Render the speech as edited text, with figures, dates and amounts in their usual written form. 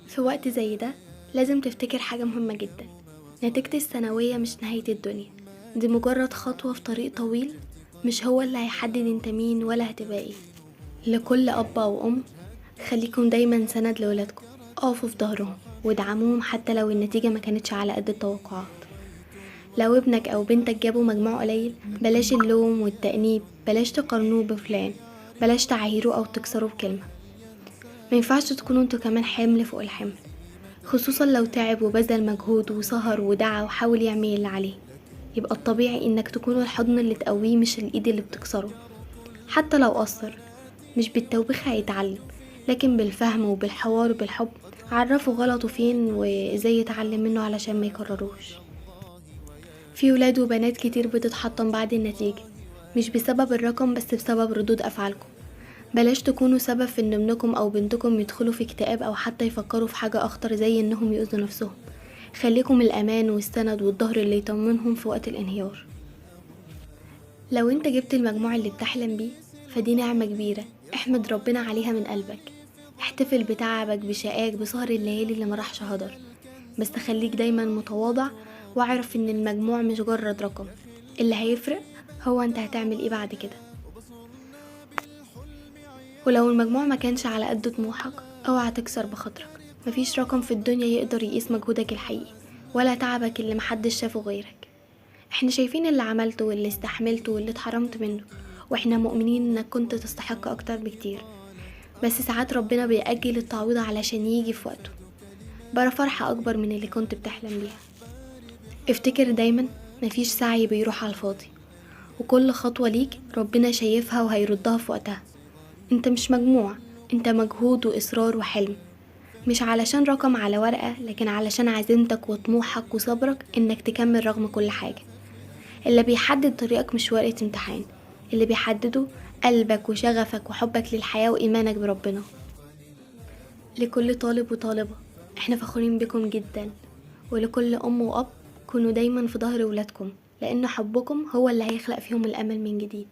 في وقت زي ده لازم تفتكر حاجة مهمة جدا. نتيجة الثانوية مش نهاية الدنيا، دي مجرد خطوة في طريق طويل، مش هو اللي هيحدد انت مين ولا هتبقى ايه. لكل أب أو أم، خليكم دايما سند لولادكم، اقفوا في ظهرهم وادعموهم حتى لو النتيجة ما كانتش على قد التوقعات. لو ابنك أو بنتك جابوا مجموع قليل، بلاش اللوم والتأنيب، بلاش تقارنوه بفلان، بلاش تعايروه أو تكسروه بكلمة. ما ينفعش تكونوا انتوا كمان حمل فوق الحمل، خصوصا لو تعب وبذل مجهود وسهر ودعا وحاول يعمل اللي عليه. يبقى الطبيعي انك تكونوا الحضن اللي تقويه مش الايد اللي بتكسره. حتى لو قصر، مش بالتوبيخ هيتعلم، لكن بالفهم وبالحوار وبالحب. عرفوا غلطه فين وازاي يتعلم منه علشان ما يكرروش. في ولاد وبنات كتير بتتحطم بعد النتيجة، مش بسبب الرقم بس بسبب ردود افعالكم. بلاش تكونوا سبب في ان ابنكم او بنتكم يدخلوا في اكتئاب او حتى يفكروا في حاجة اخطر زي انهم يؤذوا نفسهم. خليكم الامان والسند والظهر اللي يطمنهم في وقت الانهيار. لو انت جبت المجموع اللي بتحلم بيه، فدي نعمة كبيرة، احمد ربنا عليها من قلبك. احتفل بتعبك بشقاك بسهر الليالي اللي مراحش هدر. بس خليك دايما متواضع، واعرف ان المجموع مش مجرد رقم. اللي هيفرق هو انت هتعمل ايه بعد كده. ولو المجموع ما كانش على قد طموحك، اوعى تكسر بخاطرك. مفيش رقم في الدنيا يقدر يقيس مجهودك الحقيقي، ولا تعبك اللي محدش شافه غيرك. احنا شايفين اللي عملته واللي استحملته واللي اتحرمت منه، واحنا مؤمنين انك كنت تستحق اكتر بكتير. بس ساعات ربنا بيأجل التعويض علشان يجي في وقته، برا فرحة اكبر من اللي كنت بتحلم بيها. افتكر دايما، مفيش سعي بيروح على الفاضي، وكل خطوة ليك ربنا شايفها وهيردها في وقتها. انت مش مجموع، انت مجهود وإصرار وحلم. مش علشان رقم على ورقة، لكن علشان عزيمتك وطموحك وصبرك انك تكمل رغم كل حاجة. اللي بيحدد طريقك مش ورقة امتحان، اللي بيحدده قلبك وشغفك وحبك للحياة وإيمانك بربنا. لكل طالب وطالبة، احنا فخورين بكم جدا. ولكل أم وأب، كونوا دايما في ظهر ولادكم، لأن حبكم هو اللي هيخلق فيهم الأمل من جديد.